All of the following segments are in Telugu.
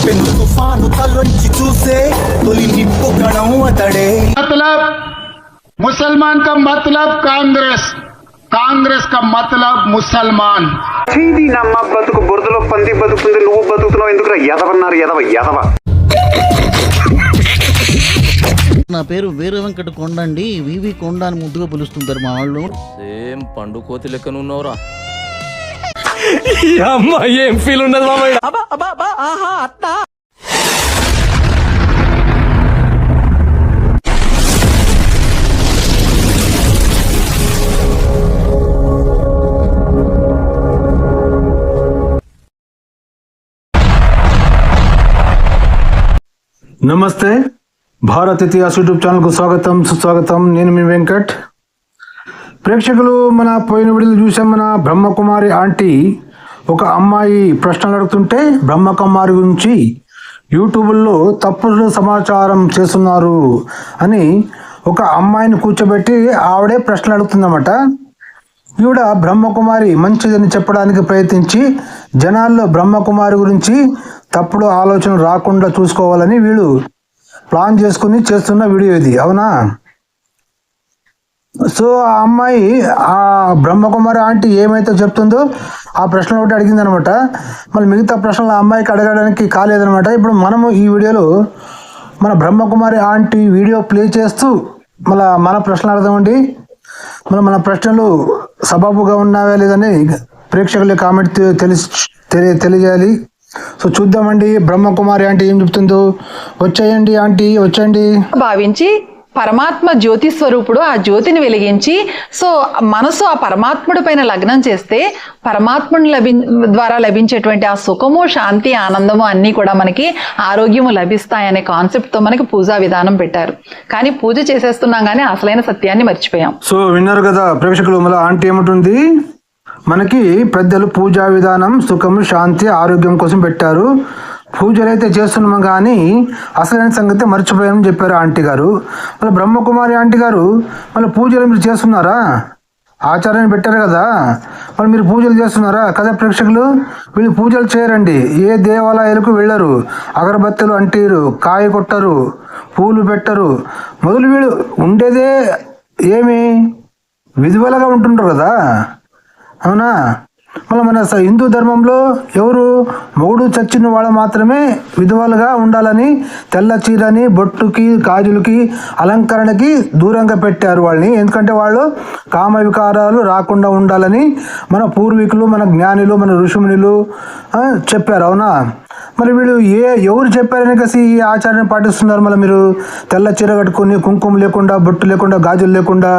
పెను తుఫాను తలొంచి చూసే తొలి నిప్పు కణం అతడే. मतलब मुसलमान का मतलब कांग्रेस, కాంగ్రెస్ కా మతలబ్ ముసల్మాన్. చీది నమ్మ బతుకు బురదలో పంది బతుకుతుంది, నువ్వు బతుకుతున్నావు ఎందుకురా ఎదవన్నారు ఎదవ. నా పేరు వీర వెంకట కొండ అండి. వివి కొండ అని ముద్దుగా పిలుస్తుంటారు మా వాళ్ళు. సేమ్ పండు కోతి లెక్కన ఉన్నావురా. ఏం ఫీల్ ఉన్నది మామయ్య. నమస్తే, భారత్ ఇతిహాస్ యూట్యూబ్ ఛానల్కు స్వాగతం సుస్వాగతం. నేను మీ వెంకట్. ప్రేక్షకులు, మన పోయిన వీడియోలు చూసాం. మన బ్రహ్మకుమారి ఆంటీ ఒక అమ్మాయి ప్రశ్నలు అడుగుతుంటే బ్రహ్మకుమారి గురించి యూట్యూబ్లో తప్పుడు సమాచారం చేస్తున్నారు అని ఒక అమ్మాయిని కూర్చోబెట్టి ఆవిడే ప్రశ్నలు అడుగుతుందన్నమాట. ఈవిడ బ్రహ్మకుమారి మంచిదని చెప్పడానికి ప్రయత్నించి జనాల్లో బ్రహ్మకుమారి గురించి తప్పుడు ఆలోచన రాకుండా చూసుకోవాలని వీళ్ళు ప్లాన్ చేసుకుని చేస్తున్న వీడియో ఇది, అవునా? సో ఆ అమ్మాయి ఆ బ్రహ్మకుమారి ఆంటీ ఏమైతే చెప్తుందో ఆ ప్రశ్న ఒకటి అడిగిందనమాట. మళ్ళీ మిగతా ప్రశ్నలు ఆ అమ్మాయికి అడగడానికి కాలేదనమాట. ఇప్పుడు మనము ఈ వీడియోలో మన బ్రహ్మకుమారి ఆంటీ వీడియో ప్లే చేస్తూ మన ప్రశ్నలు అడదామండి. మన ప్రశ్నలు సబబుగా ఉన్నావా లేదని ప్రేక్షకులు కామెంట్ తెలియజేయాలి. సో చూద్దామండి బ్రహ్మకుమారి ఆంటీ ఏం చెప్తుందో. వచ్చేయండి ఆంటీ, వచ్చేయండి. భావించి పరమాత్మ జ్యోతి స్వరూపుడు ఆ జ్యోతిని వెలిగించి సో మనసు ఆ పరమాత్ముడి పైన లగ్నం చేస్తే పరమాత్ముని ద్వారా లభించేటువంటి ఆ సుఖము, శాంతి, ఆనందము అన్నీ కూడా మనకి ఆరోగ్యము లభిస్తాయనే కాన్సెప్ట్తో మనకి పూజా విధానం పెట్టారు. కానీ పూజ చేసేస్తున్నాం కానీ అసలైన సత్యాన్ని మర్చిపోయాం. సో విన్నారు కదా ప్రేక్షకులు, మళ్ళీ ఆంటీ ఏమంటుంది, మనకి పెద్దలు పూజా విధానం సుఖము, శాంతి, ఆరోగ్యం కోసం పెట్టారు. పూజలు అయితే చేస్తున్నాం కానీ అసలైన సంగతి మర్చిపోయామని చెప్పారు ఆంటీ గారు. మళ్ళీ బ్రహ్మకుమారి ఆంటీ గారు, మళ్ళీ పూజలు మీరు చేస్తున్నారా? ఆచారాన్ని పెట్టారు కదా, మరి మీరు పూజలు చేస్తున్నారా కదా? ప్రేక్షకులు, వీళ్ళు పూజలు చేయరండి, ఏ దేవాలయాలకు వెళ్ళరు, అగరబత్తీలు అంటీరు, కాయ కొట్టరు, పూలు పెట్టరు. మొదలు వీళ్ళు ఉండేదే ఏమి విధువలుగా ఉంటుంటారు కదా, అవునా? మళ్ళీ మన హిందూ ధర్మంలో ఎవరు మొగుడు చచ్చిన వాళ్ళు మాత్రమే విధవలుగా ఉండాలని తెల్ల చీరని, బొట్టుకి, గాజులకి, అలంకరణకి దూరంగా పెట్టారు వాళ్ళని. ఎందుకంటే వాళ్ళు కామ వికారాలు రాకుండా ఉండాలని మన పూర్వీకులు, మన జ్ఞానులు, మన ఋషిమునులు చెప్పారు, అవునా? మరి వీళ్ళు ఎవరు చెప్పారని kasi ఈ ఆచారాన్ని పాటిస్తున్నారు. మళ్ళీ మీరు తెల్ల చీర కట్టుకొని, కుంకుమ లేకుండా, బొట్టు లేకుండా, గాజులు లేకుండా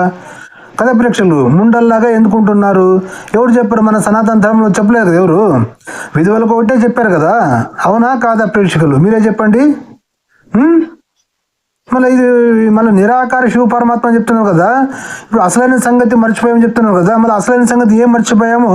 కదా ప్రేక్షకులు, ముండల్లాగా ఎందుకుంటున్నారు? ఎవరు చెప్పారు? మన సనాతన ధర్మంలో చెప్పలేదు కదా ఎవరు. విధువులకు ఒకటే చెప్పారు కదా, అవునా కాదా ప్రేక్షకులు? మీరే చెప్పండి. మళ్ళీ నిరాకార శివ పరమాత్మ అని చెప్తున్నావు కదా, ఇప్పుడు అసలైన సంగతి మర్చిపోయామని చెప్తున్నావు కదా. మళ్ళీ అసలైన సంగతి ఏం మర్చిపోయామో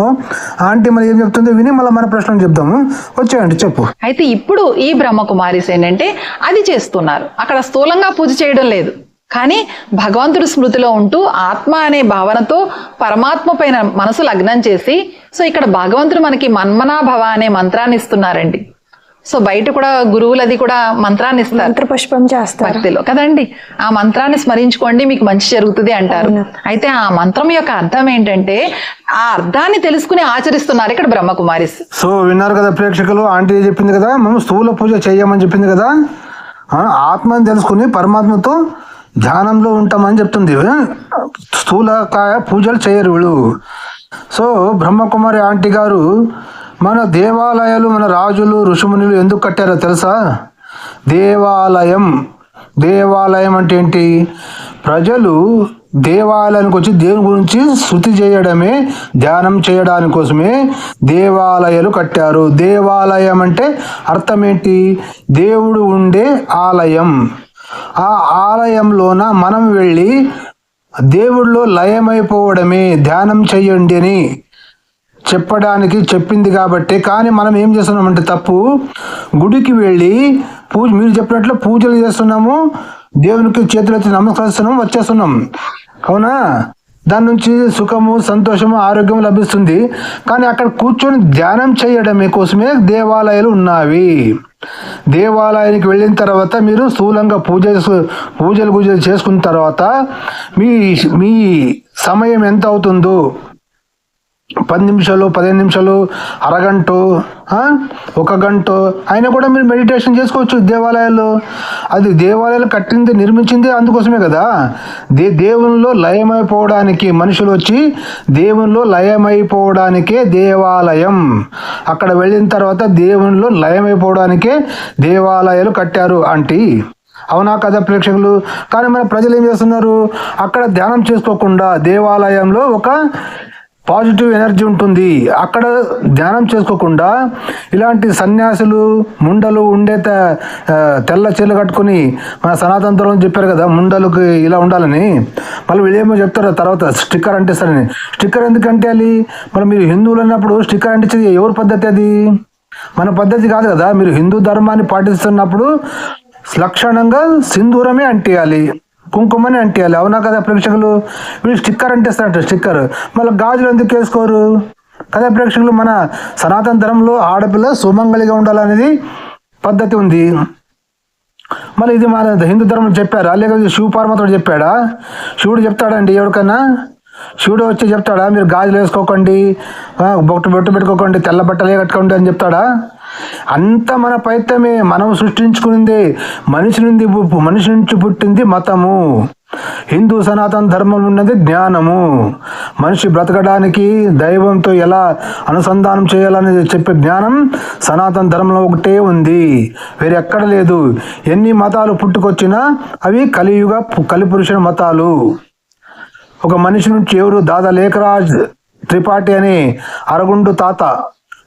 ఆంటీ మళ్ళీ ఏం చెప్తుందో విని మళ్ళీ మన ప్రశ్నలు చెప్దాము. వచ్చేయండి, చెప్పు. అయితే ఇప్పుడు ఈ బ్రహ్మకుమారిస్ ఏంటంటే అది చేస్తున్నారు, అక్కడ స్థూలంగా పూజ చేయడం లేదు, కానీ భగవంతుడి స్మృతిలో ఉంటూ ఆత్మ అనే భావనతో పరమాత్మ పైన మనసు లగ్నం చేసి సో ఇక్కడ భగవంతుడు మనకి మన్మనాభవ అనే మంత్రాన్ని ఇస్తున్నారండి. సో బయట కూడా గురువులు అది కూడా మంత్రాన్ని ఇస్తారు, మంత్రపుష్పం చేస్తారు భక్తిలో కదండి. ఆ మంత్రాన్ని స్మరించుకోండి మీకు మంచి జరుగుతుంది అంటారు. అయితే ఆ మంత్రం యొక్క అర్థం ఏంటంటే ఆ అర్థాన్ని తెలుసుకుని ఆచరిస్తున్నారు ఇక్కడ బ్రహ్మకుమారిస్. సో విన్నారు కదా ప్రేక్షకులు, ఆంటీ చెప్పింది కదా, మేము స్థూల పూజ చేయమని చెప్పింది కదా. ఆత్మని తెలుసుకుని పరమాత్మతో ధ్యానంలో ఉంటామని చెప్తుంది. స్థూలకాయ పూజలు చేయరు వీళ్ళు. సో బ్రహ్మకుమారి ఆంటీ గారు, మన దేవాలయాలు మన రాజులు ఋషిమునులు ఎందుకు కట్టారో తెలుసా? దేవాలయం అంటే ఏంటి? ప్రజలు దేవాలయానికి వచ్చి దేవుని గురించి శృతి చేయడమే, ధ్యానం చేయడానికి కోసమే దేవాలయాలు కట్టారు. దేవాలయం అంటే అర్థం ఏంటి? దేవుడు ఉండే ఆలయం. ఆ ఆలయంలోన మనం వెళ్ళి దేవుడిలో లయమైపోవడమే ధ్యానం చెయ్యండి అని చెప్పడానికి చెప్పింది కాబట్టి. కానీ మనం ఏం చేస్తున్నామంటే తప్పు, గుడికి వెళ్ళి మీరు చెప్పినట్లు పూజలు చేస్తున్నాము, దేవునికి చేతులెత్తి నమస్కరిస్తున్నాము, వచ్చేస్తున్నాం, అవునా? దాని నుంచి సుఖము, సంతోషము, ఆరోగ్యం లభిస్తుంది. కానీ అక్కడ కూర్చొని ధ్యానం చేయడమే కోసమే దేవాలయాలు ఉన్నవి. దేవాలయానికి వెళ్ళిన తర్వాత మీరు స్థూలంగా పూజలు చేసుకున్న తర్వాత మీ సమయం ఎంత అవుతుందో 10 నిమిషాలు 15 నిమిషాలు అరగంట 1 గంట అయినా కూడా మీరు మెడిటేషన్ చేసుకోవచ్చు దేవాలయాల్లో. అది దేవాలయాలు కట్టింది నిర్మించింది అందుకోసమే కదా. దేవునిలో లయమైపోవడానికి మనుషులు వచ్చి దేవునిలో లయమైపోవడానికే దేవాలయం. అక్కడ వెళ్ళిన తర్వాత దేవునిలో లయమైపోవడానికే దేవాలయాలు కట్టారు అంటే అవునా కదా ప్రేక్షకులు? కానీ మన ప్రజలు ఏం చేస్తున్నారు, అక్కడ ధ్యానం చేసుకోకుండా దేవాలయంలో ఒక పాజిటివ్ ఎనర్జీ ఉంటుంది, అక్కడ ధ్యానం చేసుకోకుండా ఇలాంటి సన్యాసులు ముండలు ఉండే తెల్ల చీరలు కట్టుకుని మన సనాతన ధర్మం చెప్పారు కదా ముండలకు ఇలా ఉండాలని. మళ్ళీ వీళ్ళేమో చెప్తారు తర్వాత స్టిక్కర్ అంటిస్తారని. స్టిక్కర్ ఎందుకు అంటేయాలి? మరి మీరు హిందువులు అన్నప్పుడు స్టిక్కర్ అంటించేది ఎవరి పద్ధతి? అది మన పద్ధతి కాదు కదా. మీరు హిందూ ధర్మాన్ని పాటిస్తున్నప్పుడు లక్షణంగా సింధూరమే అంటేయాలి, కుంకుమని అంటేయాలి. అవునా కదా ప్రేక్షకులు? వీళ్ళు స్టిక్కర్ అంటేస్తారంట స్టిక్కర్. మళ్ళీ గాజులు ఎందుకు వేసుకోరు కదా ప్రేక్షకులు? మన సనాతన ధర్మంలో ఆడపిల్ల సుమంగళిగా ఉండాలనేది పద్ధతి ఉంది. మళ్ళీ ఇది మన హిందూ ధర్మం చెప్పారా లేకపోతే శివ పార్వతుడు చెప్పాడా? శివుడు చెప్తాడండి ఎవరికైనా? శివుడు వచ్చి చెప్తాడా మీరు గాజులు వేసుకోకండి, బొట్టు పెట్టుకోకండి, తెల్ల బట్టలే కట్టుకోండి అని చెప్తాడా? అంత మన ప్రయత్నమే, మనం సృష్టించుకునిందే. మనిషి నుంచి పుట్టింది మతము. హిందూ సనాతన ధర్మం ఉన్నది జ్ఞానము. మనిషి బ్రతకడానికి దైవంతో ఎలా అనుసంధానం చేయాలని చెప్పే జ్ఞానం సనాతన ధర్మంలో ఒకటే ఉంది, వేరే ఎక్కడ లేదు. ఎన్ని మతాలు పుట్టుకొచ్చినా అవి కలిపురుషుల మతాలు. ఒక మనిషి నుంచి ఎవరు దాదా లేఖరాజ్ త్రిపాఠి అని అరగుండు తాత,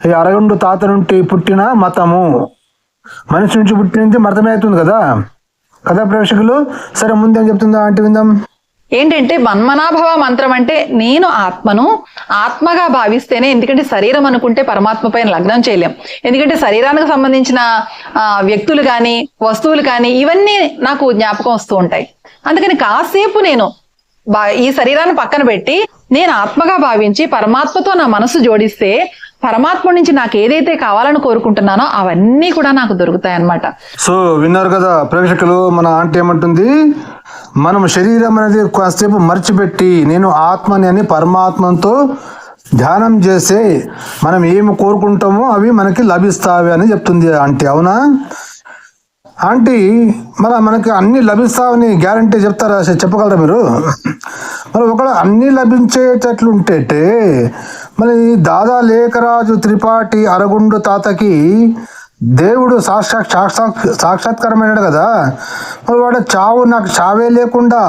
ఈ అరగుండు తాత నుండి పుట్టిన మతము. మనిషి నుంచి పుట్టినది మతమే అవుతుంది కదా ప్రేక్షకులు? సరే ముందేం చెప్తుందా అంటే విందాం. ఏంటంటే మన్మనాభవ మంత్రం అంటే నేను ఆత్మను ఆత్మగా భావిస్తేనే, ఎందుకంటే శరీరం అనుకుంటే పరమాత్మ పైన లగ్నం చేయలేం. ఎందుకంటే శరీరానికి సంబంధించిన వ్యక్తులు కానీ వస్తువులు కానీ ఇవన్నీ నాకు జ్ఞాపకం వస్తూ ఉంటాయి. అందుకని కాసేపు నేను ఈ శరీరాన్ని పక్కన పెట్టి నేను ఆత్మగా భావించి పరమాత్మతో నా మనసు జోడిస్తే పరమాత్మ నుంచి నాకు ఏదైతే కావాలని కోరుకుంటున్నానో అవన్నీ కూడా నాకు దొరుకుతాయి అన్నమాట. సో విన్నారు కదా ప్రేక్షకులు, మన ఆంటీ ఏమంటుంది, మనం శరీరం అనేది కాసేపు మర్చిపెట్టి నేను ఆత్మని అని పరమాత్మతో ధ్యానం చేస్తే మనం ఏమి కోరుకుంటామో అవి మనకి లభిస్తావి అని చెప్తుంది ఆంటీ. అవునా ఆంటీ? మనకి అన్ని లభిస్తావని గ్యారంటీ చెప్తారా, చెప్పగలరా మీరు? మరి ఒకవేళ అన్ని లభించేటట్లుంటే మరి దాదా లేఖరాజు త్రిపాఠి అరగుండు తాతకి దేవుడు సాక్షాత్కారమైనాడు కదా. మరి వాడు నాకు చావే లేకుండా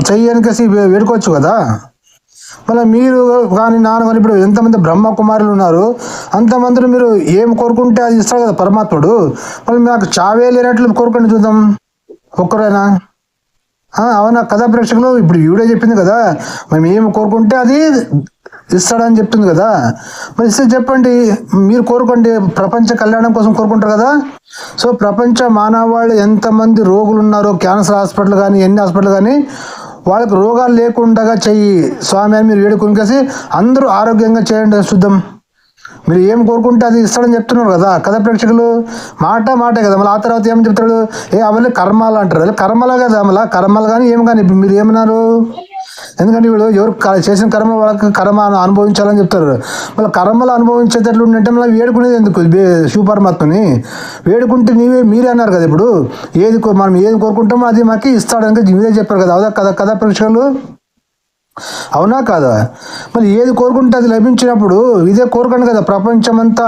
చెయ్యనికేసి వేడుకోవచ్చు కదా. మళ్ళీ మీరు కానీ నాన్న కానీ ఇప్పుడు ఎంతమంది బ్రహ్మ కుమారులు ఉన్నారు, అంతమందిలో మీరు ఏం కోరుకుంటే అది ఇస్తాడు కదా పరమాత్ముడు. మళ్ళీ నాకు చావే లేనట్లు కోరుకుంటే చూద్దాం ఒక్కరైనా. అవునా కదా ప్రేక్షకులు? ఇప్పుడు వీడియో చెప్పింది కదా మేము ఏమి కోరుకుంటే అది ఇస్తాడని చెప్తుంది కదా. మరి ఇస్తే చెప్పండి, మీరు కోరుకోండి. ప్రపంచ కళ్యాణం కోసం కోరుకుంటారు కదా. సో ప్రపంచ మానవాళ్ళు ఎంతమంది రోగులు ఉన్నారో, క్యాన్సర్ హాస్పిటల్ కానీ ఎన్ని హాస్పిటల్ కానీ, వాళ్ళకి రోగాలు లేకుండా చెయ్యి స్వామి అని మీరు వేడుకొనికేసి అందరూ ఆరోగ్యంగా చేయండి చూద్దాం. మీరు ఏం కోరుకుంటే అది ఇస్తాడని చెప్తున్నారు కదా ప్రేక్షకులు? మాటే కదా. మళ్ళీ ఆ తర్వాత ఏమని చెప్తాడు, అవన్నీ కర్మాలు అంటారు. కర్మలు కదా, మళ్ళీ కర్మలు కానీ ఏం కానీ. ఇప్పుడు మీరు ఏమన్నారు, ఎందుకంటే వీళ్ళు ఎవరు చేసిన కర్మ వాళ్ళకి కర్మ అనుభవించాలని చెప్తారు. మళ్ళీ కర్మలు అనుభవించేటట్లు ఉంటే మళ్ళీ వేడుకునేది ఎందుకు శివ పరమాత్మని? వేడుకుంటే మీరే అన్నారు కదా ఇప్పుడు, మనం ఏది కోరుకుంటామో అది మాకు ఇస్తాడని మీరే చెప్పారు కదా. అవుదా కదా ప్రేక్షకులు? అవునా కాదా? మరి ఏది కోరుకుంటే అది లభించినప్పుడు ఇదే కోరుకోండి కదా. ప్రపంచమంతా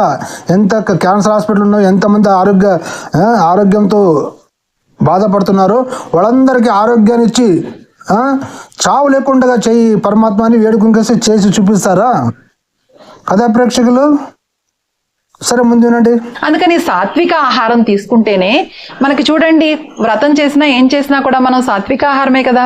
ఎంత క్యాన్సర్ హాస్పిటల్ ఉన్నాయో, ఎంతమంది ఆరోగ్యంతో బాధపడుతున్నారో వాళ్ళందరికీ ఆరోగ్యాన్ని ఇచ్చి చావు లేకుండా చెయ్యి పరమాత్మని వేడుకుంకేసి చేసి చూపిస్తారా కదా ప్రేక్షకులు? సరే ముందునండి. అందుకని సాత్విక ఆహారం తీసుకుంటేనే మనకి చూడండి, వ్రతం చేసినా ఏం చేసినా కూడా మనం సాత్విక ఆహారమే కదా.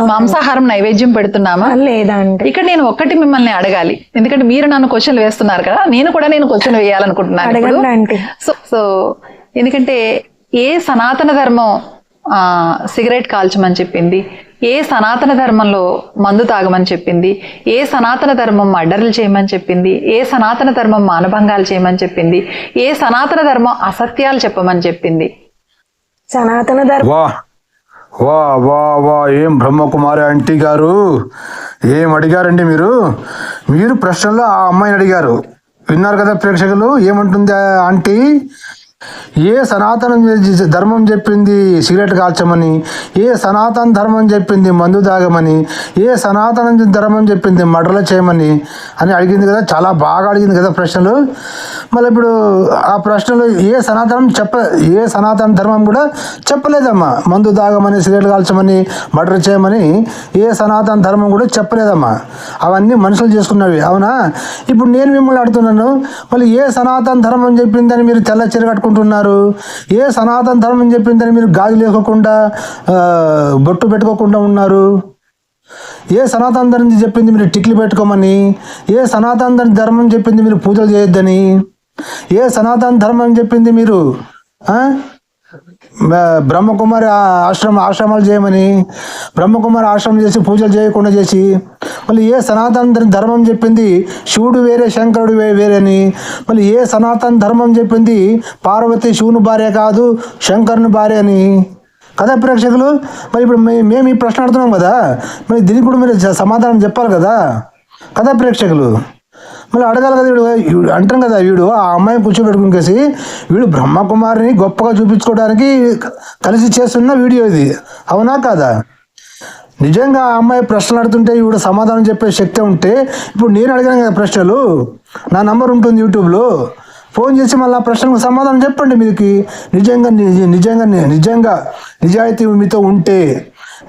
మాంసాహారం నైవేద్యం పెడుతున్నామా లేదా? ఇక్కడ నేను ఒక్కటి మిమ్మల్ని అడగాలి, ఎందుకంటే మీరు నన్ను క్వశ్చన్లు వేస్తున్నారు కదా, నేను కూడా క్వశ్చన్ వేయాలనుకుంటున్నాను. సో ఎందుకంటే ఏ సనాతన ధర్మం సిగరెట్ కాల్చమని చెప్పింది, ఏ సనాతన ధర్మంలో మందు తాగమని చెప్పింది? ఏ సనాతన ధర్మం మర్డర్లు చేయమని చెప్పింది? ఏ సనాతన ధర్మం మానభంగాలు చేయమని చెప్పింది? ఏ సనాతన ధర్మం అసత్యాలు చెప్పమని చెప్పింది? సనాతన ధర్మం. వా వా వా వా ఏం బ్రహ్మకుమారి ఆంటీ గారు ఏం అడిగారండి మీరు ప్రశ్నలో ఆ అమ్మాయిని అడిగారు. విన్నారు కదా ప్రేక్షకులు, ఏమంటుంది ఆంటీ? ఏ సనాతన ధర్మం చెప్పింది సిగరెట్ కాల్చమని? ఏ సనాతన ధర్మం చెప్పింది మందు తాగమని? ఏ సనాతన ధర్మం చెప్పింది మర్డర్లు చేయమని అని అడిగింది కదా. చాలా బాగా అడిగింది కదా ప్రశ్నలు. మళ్ళీ ఇప్పుడు ఆ ప్రశ్నలు ఏ సనాతన ధర్మం కూడా చెప్పలేదమ్మా. మందు తాగమని, సిగరెట్ కాల్చమని, మర్డర్ చేయమని ఏ సనాతన ధర్మం కూడా చెప్పలేదమ్మా. అవన్నీ మనుషులు చేసుకున్నవి, అవునా? ఇప్పుడు నేను మిమ్మల్ని అడుగుతున్నాను, మళ్ళీ ఏ సనాతన ధర్మం చెప్పిందని మీరు తెల్ల చీర కట్టుకుంటున్నారు? ఏ సనాతన ధర్మం చెప్పిందని మీరు గాజులు వేసుకోకుండా బొట్టు పెట్టుకోకుండా ఉన్నారు? ఏ సనాతన ధర్మం చెప్పింది మీరు టిక్లు పెట్టుకోమని? ఏ సనాతన ధర్మం చెప్పింది మీరు పూజలు చేయొద్దని? ఏ సనాతన ధర్మం చెప్పింది మీరు బ్రహ్మకుమారి ఆశ్రమాలు చేయమని? బ్రహ్మకుమారి ఆశ్రమం చేసి పూజలు చేయకుండా చేసి మళ్ళీ ఏ సనాతన ధర్మం చెప్పింది శివుడు వేరే శంకరుడు వేరేని? మళ్ళీ ఏ సనాతన ధర్మం చెప్పింది పార్వతి శివుని భార్య కాదు శంకరుని భార్య అని? కదా ప్రేక్షకులు, మరి ఇప్పుడు మేము ఈ ప్రశ్న అడుగుతున్నాం కదా, మరి దీనికి కూడా మీరు సమాధానం చెప్పాలి కదా ప్రేక్షకులు. మళ్ళీ అడగాలి కదా. వీడు అంటాం కదా, వీడు ఆ అమ్మాయిని కూర్చోబెట్టుకునేసి వీడు బ్రహ్మకుమారిని గొప్పగా చూపించుకోవడానికి కలిసి చేస్తున్న వీడియో ఇది, అవునా కాదా? నిజంగా ఆ అమ్మాయి ప్రశ్నలు అడుగుతుంటే వీడు సమాధానం చెప్పే శక్తి ఉంటే, ఇప్పుడు నేను అడిగాను కదా ప్రశ్నలు, నా నంబర్ ఉంటుంది యూట్యూబ్లో, ఫోన్ చేసి మళ్ళీ ఆ ప్రశ్నలకు సమాధానం చెప్పండి. మీకు నిజంగా నిజాయితీ మీతో ఉంటే,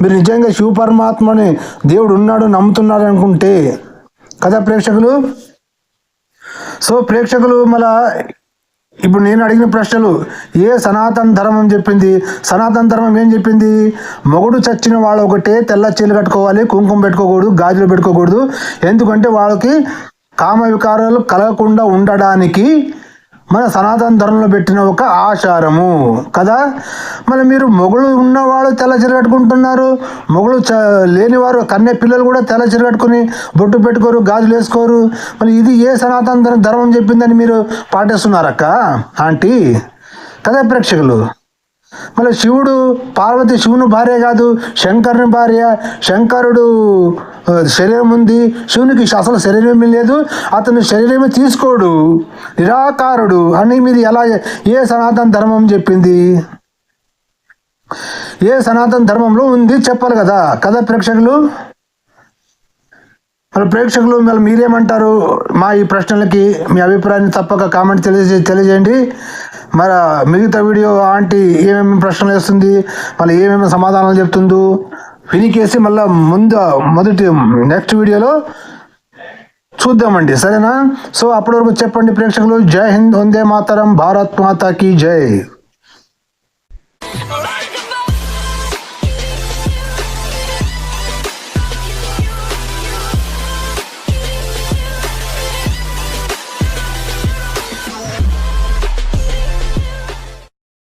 మీరు నిజంగా శివ పరమాత్మని దేవుడు ఉన్నాడు నమ్ముతున్నాడు అనుకుంటే కదా ప్రేక్షకులు. సో ప్రేక్షకులు, మళ్ళా ఇప్పుడు నేను అడిగిన ప్రశ్నలు ఏ సనాతన ధర్మం చెప్పింది? సనాతన ధర్మం ఏం చెప్పింది? మొగుడు చచ్చిన వాళ్ళు ఒకటే తెల్ల చీరలు కట్టుకోవాలి, కుంకుమ పెట్టుకోకూడదు, గాజులు పెట్టుకోకూడదు. ఎందుకంటే వాళ్ళకి కామ వికారాలు కలగకుండా ఉండడానికి మన సనాతన ధర్మంలో పెట్టిన ఒక ఆచారము కదా. మళ్ళీ మీరు మొగుడు ఉన్నవాడు తెల్ల చీర కట్టుకుంటున్నారు, మొగుడు లేనివారు కన్య పిల్లలు కూడా తెల్ల చీర కట్టుకుని బొట్టు పెట్టుకోరు, గాజులు వేసుకోరు. మళ్ళీ ఇది ఏ సనాతన ధర్మం చెప్పిందని మీరు పాటిస్తున్నారక్క ఆంటీ కదా ప్రేక్షకులు. మళ్ళీ శివుడు పార్వతి శివుని భార్య కాదు శంకరుని భార్య. శంకరుడు శరీరం ఉంది, శివునికి అసలు శరీరమే లేదు, అతను శరీరమే తీసుకోడు, నిరాకారుడు అని మీరు ఎలా ఏ సనాతన ధర్మం చెప్పింది? ఏ సనాతన ధర్మంలో ఉంది చెప్పాలి కదా ప్రేక్షకులు. మరి ప్రేక్షకులు మళ్ళీ మీరేమంటారు? మా ఈ ప్రశ్నలకి మీ అభిప్రాయాన్ని తప్పక కామెంట్ తెలియజేయండి. మరి మిగతా వీడియో ఆంటీ ఏమేమి ప్రశ్నలు వేస్తుంది, మళ్ళీ ఏమేమి సమాధానాలు చెప్తుందో వినికేసి మళ్ళీ మొదటి నెక్స్ట్ వీడియోలో చూద్దామండి, సరేనా? సో అప్పటి వరకు చెప్పండి ప్రేక్షకులు. జై హింద్, వందే మాతరం, భారత్ మాతాకి జై.